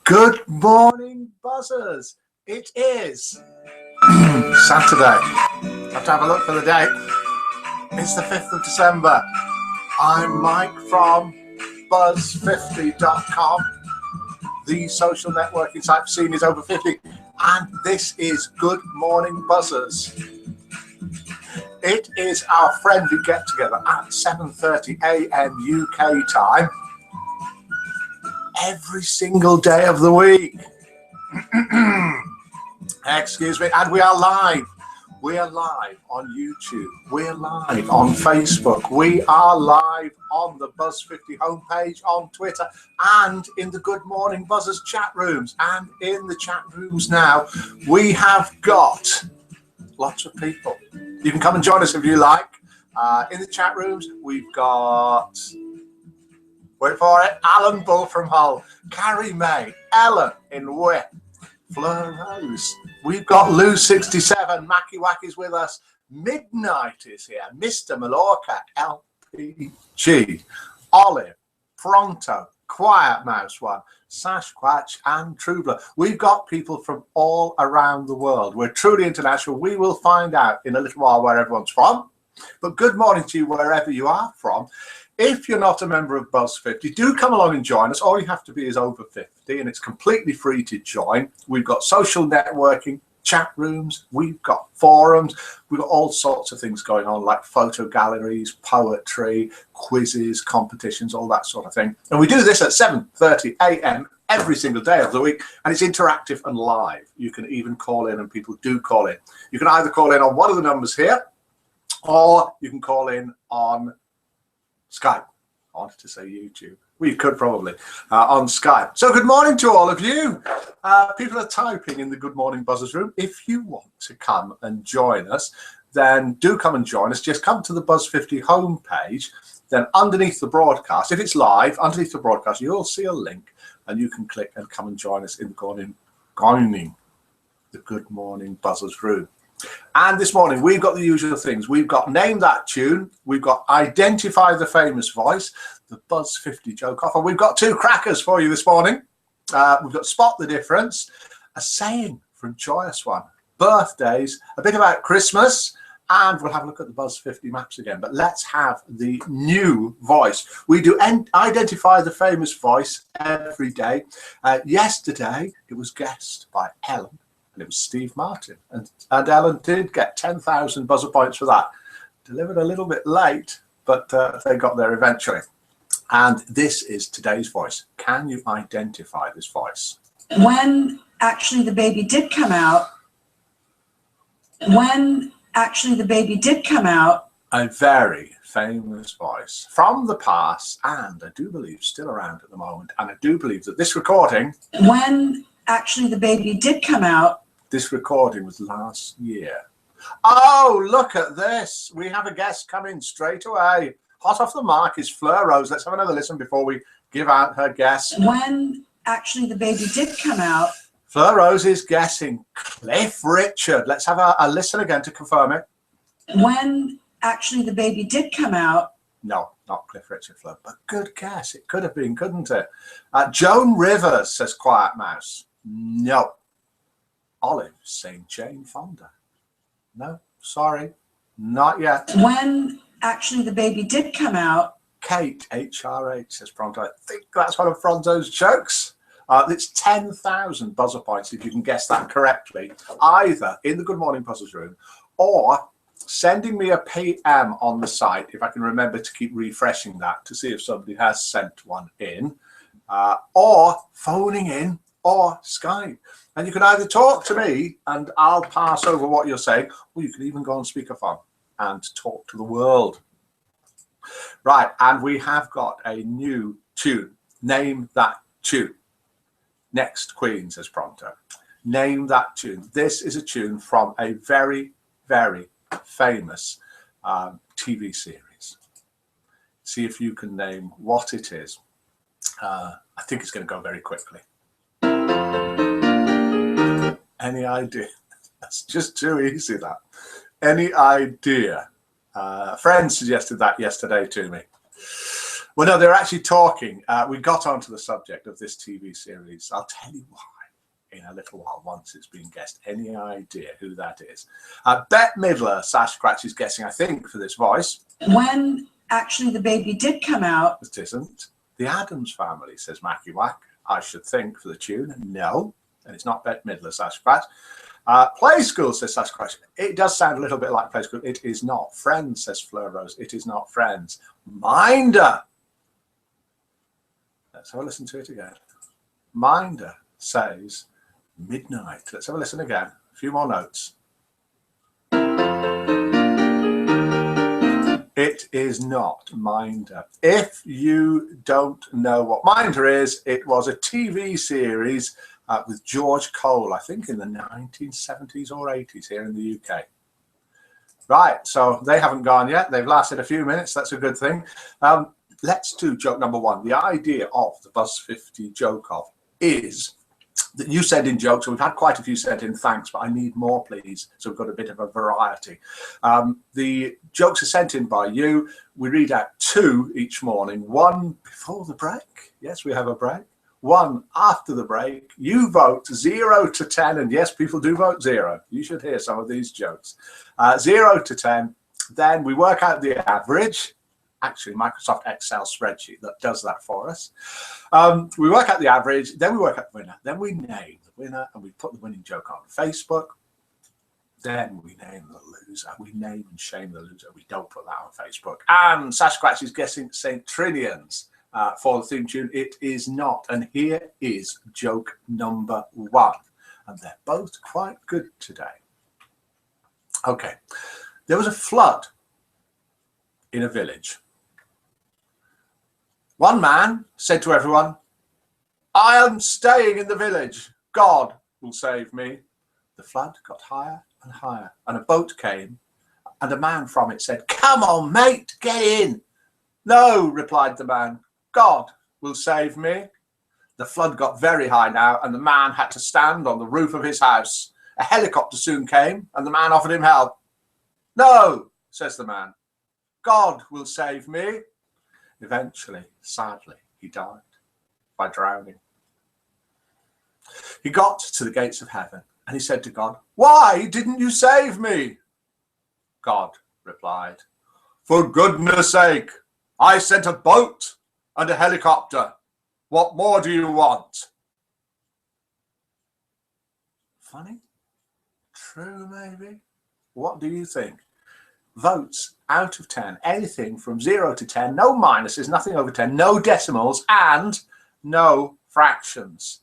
Good morning, buzzers. It is Saturday. Have to have a look for the date. It's the 5th of December. I'm Mike from buzz50.com, the social networking site for seniors over 50, and this is Good Morning Buzzers. It is our friendly get-together at 7:30 a.m. UK time every single day of the week. Excuse me. And we are live. We are live on YouTube. We're live on Facebook. We are live on the Buzz50 homepage, on Twitter, and in the Good Morning Buzzers chat rooms. And in the chat rooms now, we have got lots of people. You can come and join us if you like. In the chat rooms, we've got... wait for it. Alan Bull from Hull, Carrie May, Ellen in Whip, Fleur Rose. We've got Lou67, Mackie Wacky's with us. Midnight is here. Mr. Mallorca, LPG, Olive, Pronto, Quiet Mouse One, Sasquatch, and Trubler. We've got people from all around the world. We're truly international. We will find out in a little while where everyone's from. But good morning to you wherever you are from. If you're not a member of Buzz50, do come along and join us. All you have to be is over 50, and it's completely free to join. We've got social networking, chat rooms, we've got forums, we've got all sorts of things going on, like photo galleries, poetry, quizzes, competitions, all that sort of thing. And we do this at 7:30 a.m. every single day of the week, and it's interactive and live. You can even call in, and people do call in. You can either call in on one of the numbers here, or you can call in on Skype. I wanted to say YouTube. We could probably on Skype. So good morning to all of you. People are typing in the Good Morning Buzzers room. If you want to come and join us, then do come and join us. Just come to the Buzz50 homepage. Then underneath the broadcast, if it's live, underneath the broadcast, you'll see a link, and you can click and come and join us in the Good Morning Buzzers room. And this morning, we've got the usual things. We've got Name That Tune. We've got Identify the Famous Voice, the Buzz50 joke off. And we've got two crackers for you this morning. We've got Spot the Difference, a saying from Joyous One, birthdays, a bit about Christmas, and we'll have a look at the Buzz50 maps again. But let's have the new voice. We do Identify the Famous Voice every day. Yesterday, it was guessed by Ellen. And it was Steve Martin, and Ellen did get 10,000 buzzer points for that. Delivered a little bit late, but they got there eventually. And this is today's voice. Can you identify this voice? When actually the baby did come out, a very famous voice from the past, and I do believe still around at the moment. And I do believe that this recording, when actually the baby did come out, this recording was last year. Oh, look at this. We have a guest coming straight away. Hot off the mark is Fleur Rose. Let's have another listen before we give out her guess. When actually the baby did come out. Fleur Rose is guessing Cliff Richard. Let's have a listen again to confirm it. When actually the baby did come out. No, not Cliff Richard, Fleur, but good guess. It could have been, couldn't it? Joan Rivers, says Quiet Mouse. No. Olive saying Jane Fonda. No, sorry, not yet. When actually the baby did come out. Kate, HRH, says Pronto. I think that's one of Pronto's jokes. It's 10,000 buzzer points if you can guess that correctly, either in the Good Morning Buzzers room or sending me a PM on the site, if I can remember to keep refreshing that to see if somebody has sent one in, or phoning in, or Skype. And you can either talk to me and I'll pass over what you're saying, or you can even go on speakerphone and talk to the world. Right, and we have got a new tune. Name that tune. Next, Queen, says Pronto. Name that tune. This is a tune from a very, very famous TV series. See if you can name what it is. I think it's going to go very quickly. Any idea? That's just too easy, that. Any idea? A friend suggested that yesterday to me. Well, no, they're actually talking. We got onto the subject of this TV series. I'll tell you why in a little while once it's been guessed. Any idea who that is? Bette Midler, Sasquatch is guessing, I think, for this voice. When actually the baby did come out. It isn't. The Addams Family, says Mackie Whack. I should think, for the tune. No, and it's not Bette Midler, Sasquatch. Play School, says Sasquatch. It does sound a little bit like Play School. It is not. Friends, says Fleur Rose. It is not Friends. Minder. Let's have a listen to it again. Minder says Midnight. Let's have a listen again. A few more notes. It is not Minder. If you don't know what Minder is, it was a TV series with George Cole, I think in the 1970s or 80s here in the UK. Right, so they haven't gone yet. They've lasted a few minutes. That's a good thing. Let's do joke number one. The idea of the Buzz 50 joke of is that you send in jokes. We've had quite a few sent in, thanks, but I need more, please. So we've got a bit of a variety. The jokes are sent in by you. We read out 2 each morning, 1 before the break. Yes, we have a break. 1 after the break. You vote 0 to 10, and yes, people do vote 0. You should hear some of these jokes. 0 to 10. Then we work out the average. Actually, Microsoft Excel spreadsheet that does that for us. We work out the average, then we work out the winner, then we name the winner and we put the winning joke on Facebook. Then we name the loser. We name and shame the loser. We don't put that on Facebook. And Sasquatch is guessing St. Trinian's for the theme tune. It is not. And here is joke number 1. And they're both quite good today. Okay. There was a flood in a village. One man said to everyone, "I am staying in the village. God will save me." The flood got higher and higher, and a boat came, and a man from it said, "Come on, mate, get in." "No," replied the man, "God will save me." The flood got very high now, and the man had to stand on the roof of his house. A helicopter soon came, and the man offered him help. "No," says the man, "God will save me." Eventually, sadly, he died by drowning. He got to the gates of heaven and he said to God, "Why didn't you save me?" God replied, "For goodness sake, I sent a boat and a helicopter. What more do you want?" Funny? True, maybe? What do you think? Votes out of 10, anything from 0 to 10, no minuses, nothing over 10, no decimals, and no fractions.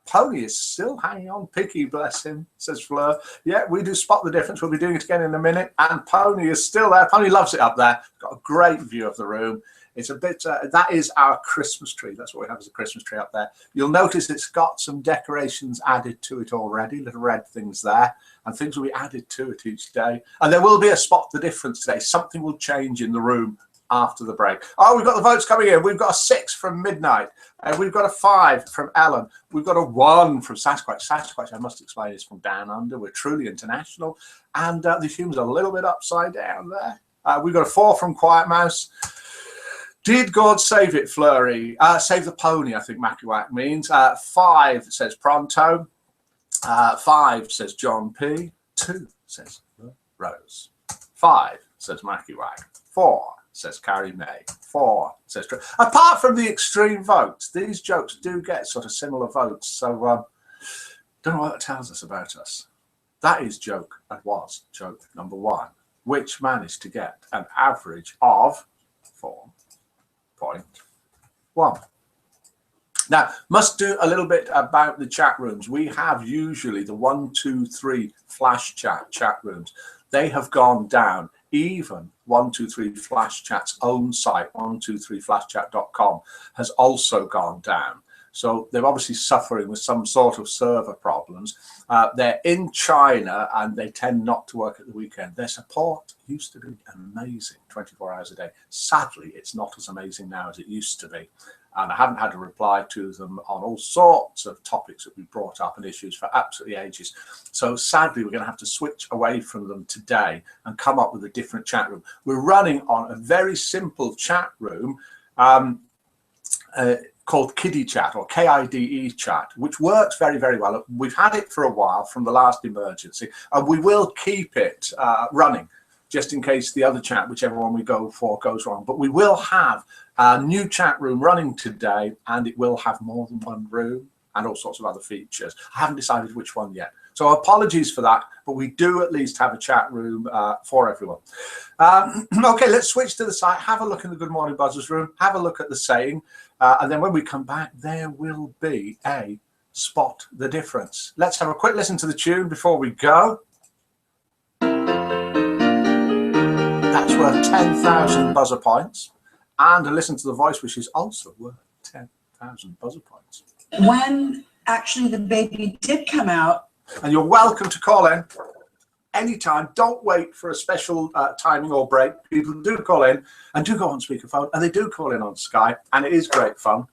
Pony is still hanging on picky, bless him, says Fleur. Yeah, we do spot the difference. We'll be doing it again in a minute. And Pony is still there. Pony loves it up there. Got a great view of the room. It's a bit, that is our Christmas tree. That's what we have as a Christmas tree up there. You'll notice it's got some decorations added to it already, little red things there, and things will be added to it each day. And there will be a spot the difference today. Something will change in the room after the break. Oh, we've got the votes coming in. We've got a 6 from Midnight. We've got a 5 from Ellen. We've got a 1 from Sasquatch. Sasquatch, I must explain, is from Down Under. We're truly international. And the humour's a little bit upside down there. We've got a 4 from Quiet Mouse. Did God save it, Flurry? Save the pony, I think Mackie Whack means. 5 says Pronto. 5 says John P. 2 says Rose. 5 says Mackie Whack. 4 says Carrie May. 4 says... Apart from the extreme votes, these jokes do get sort of similar votes. So, don't know what that tells us about us. That is joke, and was joke number 1, which managed to get an average of 4.1. Now, must do a little bit about the chat rooms. We have usually the 1, 2, 3 flash chat rooms. They have gone down. Even 123 Flash Chat's own site, 123flashchat.com, has also gone down. So they're obviously suffering with some sort of server problems. They're in China and they tend not to work at the weekend. Their support used to be amazing, 24 hours a day. Sadly, it's not as amazing now as it used to be. And I haven't had a reply to them on all sorts of topics that we brought up and issues for absolutely ages. So sadly, we're going to have to switch away from them today and come up with a different chat room. We're running on a very simple chat room called Kiddie Chat, or KIDE Chat, which works very, very well. We've had it for a while from the last emergency, and we will keep it running just in case the other chat, whichever one we go for, goes wrong. But we will have a new chat room running today, and it will have more than one room and all sorts of other features. I haven't decided which one yet. So apologies for that, but we do at least have a chat room for everyone. Okay, let's switch to the site, have a look in the Good Morning Buzzers room, have a look at the saying, and then when we come back, there will be a Spot the Difference. Let's have a quick listen to the tune before we go. That's worth 10,000 buzzer points, and a listen to the voice, which is also worth 10,000 buzzer points. When actually the baby did come out. And you're welcome to call in anytime. Don't wait for a special timing or break. People do call in and do go on speakerphone, and they do call in on Skype, and it is great fun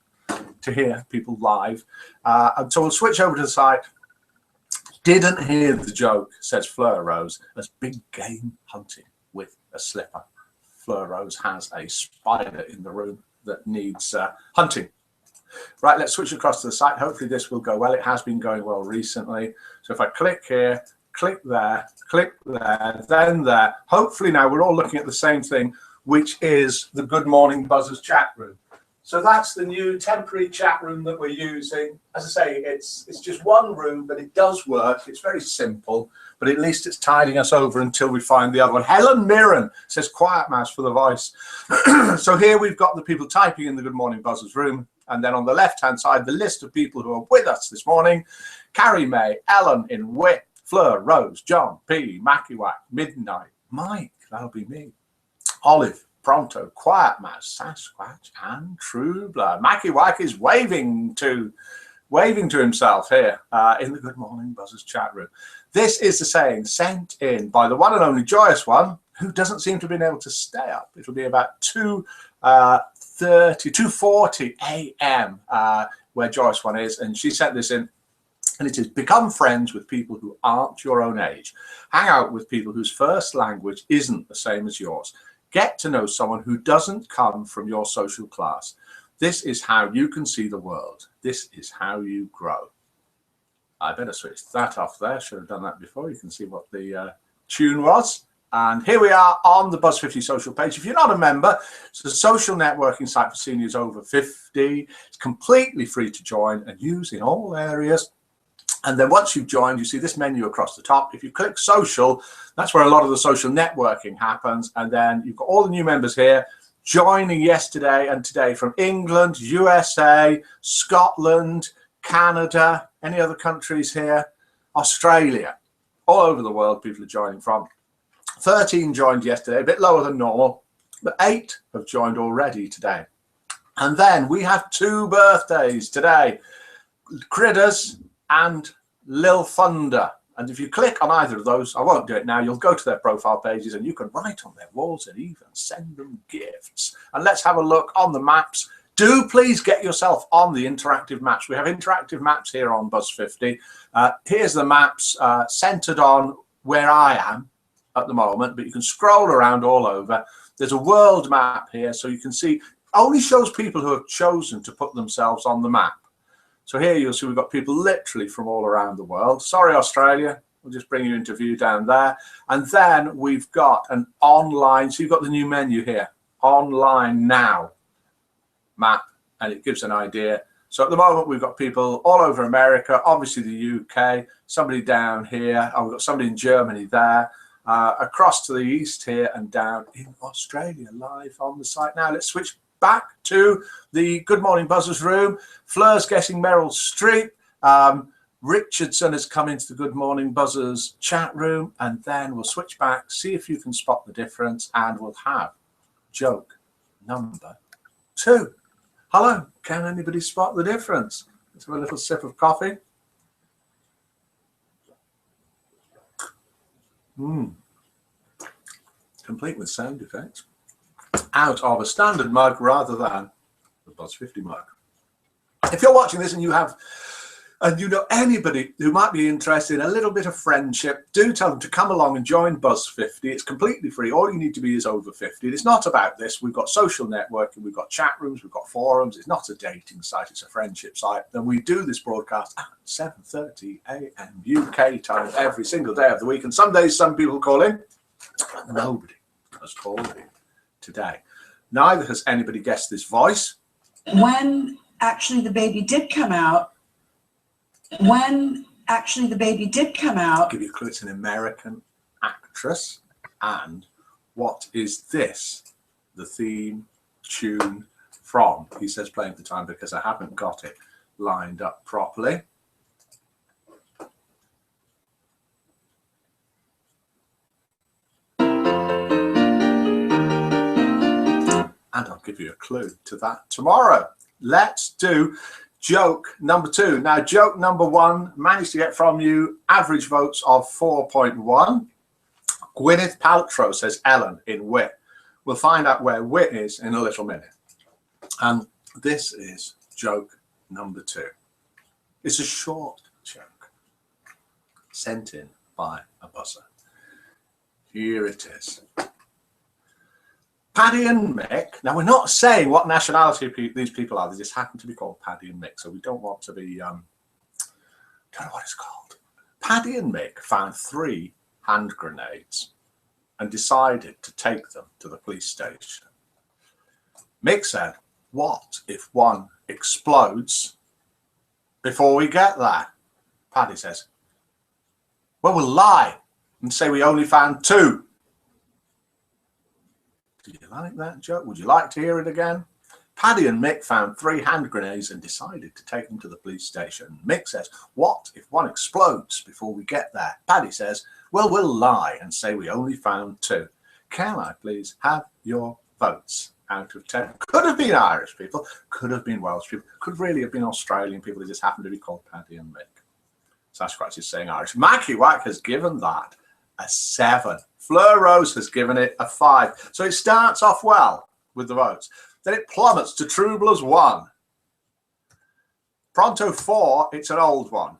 to hear people live. And so we'll switch over to the site. Didn't hear the joke, says Fleur Rose, as big game hunting with a slipper. Fleur Rose has a spider in the room that needs hunting. Right, let's switch across to the site. Hopefully this will go well. It has been going well recently. So if I click here, click there, then there. Hopefully now we're all looking at the same thing, which is the Good Morning Buzzers chat room. So that's the new temporary chat room that we're using. As I say, it's just one room, but it does work. It's very simple, but at least it's tiding us over until we find the other one. Helen Mirren says Quiet Mouse for the voice. So here we've got the people typing in the Good Morning Buzzers room. And then on the left-hand side, the list of people who are with us this morning: Carrie May, Ellen in Wit, Fleur, Rose, John, P, Makiwak, Midnight, Mike, that'll be me, Olive, Pronto, Quiet Mouse, Sasquatch, and True Blood. Makiwak is waving to himself here in the Good Morning Buzzers chat room. This is the saying sent in by the one and only Joyous One, who doesn't seem to have been able to stay up. It'll be about 2:40 a.m. Where Joyce One is, and she sent this in, and it is: become friends with people who aren't your own age. Hang out with people whose first language isn't the same as yours. Get to know someone who doesn't come from your social class. This is how you can see the world. This is how you grow. I better switch that off there. Should have done that before. You can see what the tune was. And here we are on the Buzz 50 social page. If you're not a member, it's a social networking site for seniors over 50. It's completely free to join and use in all areas. And then once you've joined, you see this menu across the top. If you click social, that's where a lot of the social networking happens. And then you've got all the new members here joining yesterday and today from England, USA, Scotland, Canada, any other countries here, Australia, all over the world people are joining from. 13 joined yesterday, a bit lower than normal, but 8 have joined already today. And then we have 2 birthdays today, Critters and Lil Thunder. And if you click on either of those, I won't do it now, you'll go to their profile pages and you can write on their walls and even send them gifts. And let's have a look on the maps. Do please get yourself on the interactive maps. We have interactive maps here on Buzz 50. Here's the maps centered on where I am at the moment, but you can scroll around all over. There's a world map here, so you can see, only shows people who have chosen to put themselves on the map. So here you'll see we've got people literally from all around the world. Sorry, Australia, we'll just bring you into view down there. And then we've got an online, so you've got the new menu here, online now map, and it gives an idea. So at the moment we've got people all over America, obviously the UK, somebody down here, we've got somebody in Germany there. Across to the east here and down in Australia, live on the site now. Let's switch back to the Good Morning Buzzers room. Fleur's guessing Meryl Streep. Richardson has come into the Good Morning Buzzers chat room, and then we'll switch back, see if you can spot the difference, and we'll have joke number 2. Hello, can anybody spot the difference? Let's have a little sip of coffee. Complete with sound effects. Out of a standard mug rather than the Buzz 50 mug. If you're watching this and you have and you know anybody who might be interested in a little bit of friendship, do tell them to come along and join Buzz 50. It's completely free. All you need to be is over 50. It's not about this. We've got social networking, we've got chat rooms, we've got forums. It's not a dating site, it's a friendship site. And we do this broadcast at 7:30 a.m. UK time every single day of the week. And some days some people call in. Nobody has called in today. Neither has anybody guessed this voice. When actually the baby did come out, I'll give you a clue, it's an American actress. And what is this? The theme tune from? He says playing at the time because I haven't got it lined up properly. And I'll give you a clue to that tomorrow. Let's do joke number 2. Now, joke number 1 managed to get from you average votes of 4.1. Gwyneth Paltrow says Ellen in Wit. We'll find out where Wit is in a little minute. And this is joke number 2. It's a short joke sent in by a buzzer. Here it is. Paddy and Mick. Now, we're not saying what nationality these people are. They just happen to be called Paddy and Mick, so we don't want to be, don't know what it's called. Paddy and Mick found 3 hand grenades and decided to take them to the police station. Mick said, what if one explodes before we get there? Paddy says, well, we'll lie and say we only found 2. Did you like that joke? Would you like to hear it again? Paddy and Mick found 3 hand grenades and decided to take them to the police station. Mick says, what if one explodes before we get there? Paddy says, well, we'll lie and say we only found 2. Can I please have your votes out of 10? Could have been Irish people, could have been Welsh people, could really have been Australian people who just happen to be called Paddy and Mick. Sasquatch is saying Irish. Mackie Wack has given that a 7. Fleur Rose has given it a 5. So it starts off well with the votes. Then it plummets to Troublers 1. Pronto 4, it's an old one.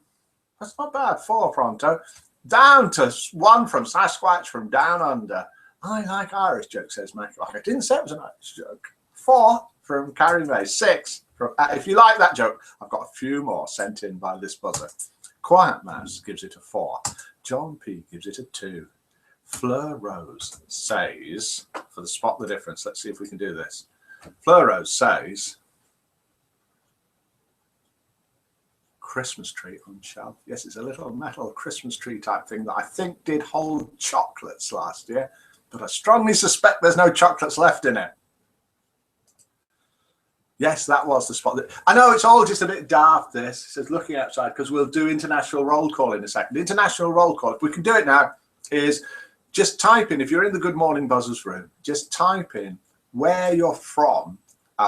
That's not bad, 4 Pronto. Down to 1 from Sasquatch from Down Under. I like Irish jokes, says Mackie Wack. I didn't say it was an Irish joke. 4 from Carrie May. 6 from, if you like that joke, I've got a few more sent in by this buzzer. Quiet Mouse gives it a 4. John P gives it a 2. Fleur Rose says, for the spot the difference, let's see if we can do this. Fleur Rose says, Christmas tree on shelf. Yes, it's a little metal Christmas tree type thing that I think did hold chocolates last year, but I strongly suspect there's no chocolates left in it. Yes, that was the spot. I know it's all just a bit daft, this. It says looking outside because we'll do international roll call in a second. International roll call, if we can do it now, is just type in, if you're in the Good Morning Buzzers room, just type in where you're from,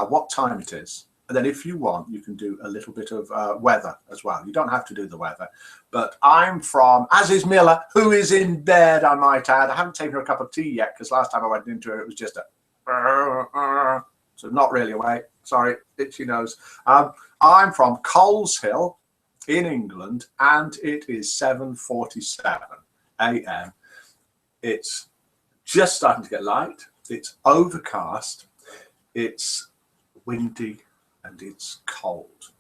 what time it is. And then if you want, you can do a little bit of weather as well. You don't have to do the weather. But I'm from, as is Miller, who is in bed, I might add. I haven't taken her a cup of tea yet because last time I went into it, it was just a... So not really awake. Sorry, itchy nose. I'm from Coleshill in England, and it is 7:47 a.m. It's just starting to get light. It's overcast. It's windy, and it's cold.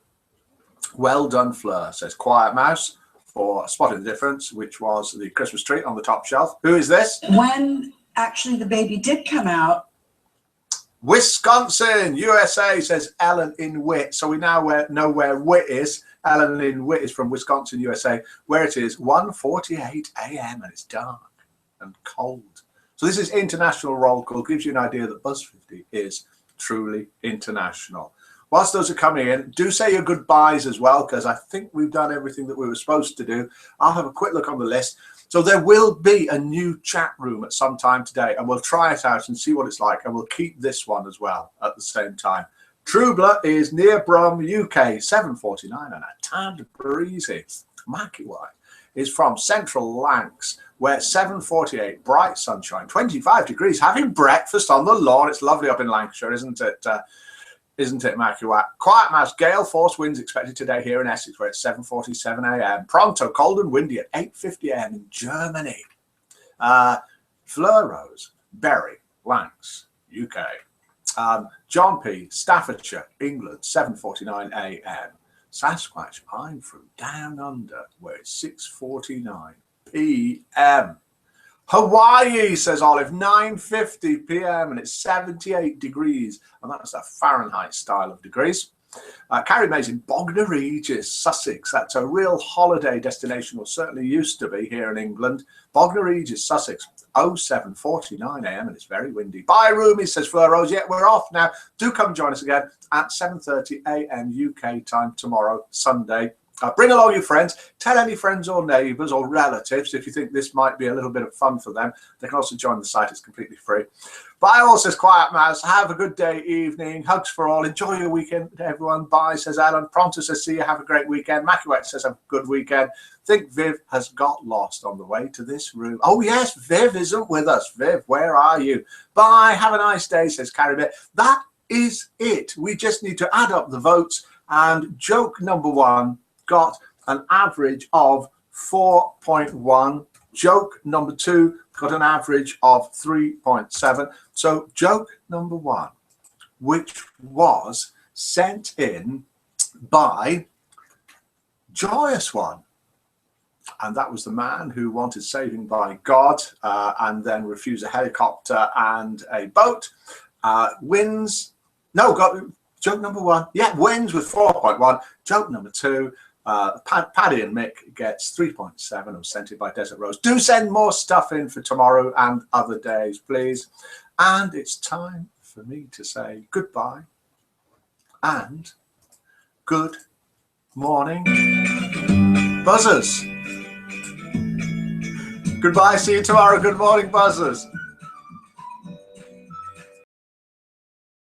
Well done, Fleur, says Quiet Mouse, for spotting the difference, which was the Christmas tree on the top shelf. Who is this? When actually the baby did come out, Wisconsin, USA, says Ellen in Wit. So we now know where Wit is. Ellen in Wit is from Wisconsin, USA, where it is 1:48 a.m. and it's dark and cold. So this is international roll call. Gives you an idea that Buzz 50 is truly international. Whilst those are coming in, do say your goodbyes as well, because I think we've done everything that we were supposed to do. I'll have a quick look on the list. So there will be a new chat room at some time today, and we'll try it out and see what it's like, and we'll keep this one as well at the same time. Troubler is near Brum, UK, 7:49 and a tad breezy. Mackie White is from Central Lancs, where 7:48, bright sunshine, 25 degrees, having breakfast on the lawn. It's lovely up in Lancashire, isn't it? isn't it, Macuat? Quiet Mouse, gale force winds expected today here in Essex, where it's 7:47 a.m. Pronto, cold and windy at 8:50 a.m. in Germany. Fleur Rose, Berry, Lancs, UK. John P, Staffordshire, England, 7:49 a.m. Sasquatch, I'm from down under, where it's 6:49 p.m. Hawaii, says Olive, 9:50 p.m. and it's 78 degrees, and that's a Fahrenheit style of degrees. Carrie Mays in Bognor Regis, Sussex. That's a real holiday destination, or certainly used to be here in England. Bognor Regis, Sussex, 07:49 a.m. and it's very windy. Bye, Rumi, says Fleur Rose. Yeah, we're off now. Do come join us again at 7:30 a.m. UK time tomorrow, Sunday. Bring along your friends. Tell any friends or neighbours or relatives if you think this might be a little bit of fun for them. They can also join the site. It's completely free. Bye all, says Quiet Mouse. Have a good day, evening. Hugs for all. Enjoy your weekend, everyone. Bye, says Alan. Pronto says, see you. Have a great weekend. Macuet says, have a good weekend. Think Viv has got lost on the way to this room. Oh, yes, Viv isn't with us. Viv, where are you? Bye. Have a nice day, says Carrie. That is it. We just need to add up the votes, and joke number one got an average of 4.1. Joke number two got an average of 3.7. So joke number one, which was sent in by Joyous One, and that was the man who wanted saving by God and then refused a helicopter and a boat, wins. No, got joke number one. Yeah, wins with 4.1. Joke number two, Paddy and Mick gets 3.7 and was sent in by Desert Rose. Do send more stuff in for tomorrow and other days, please. And it's time for me to say goodbye and good morning, buzzers. Goodbye, see you tomorrow. Good morning, buzzers.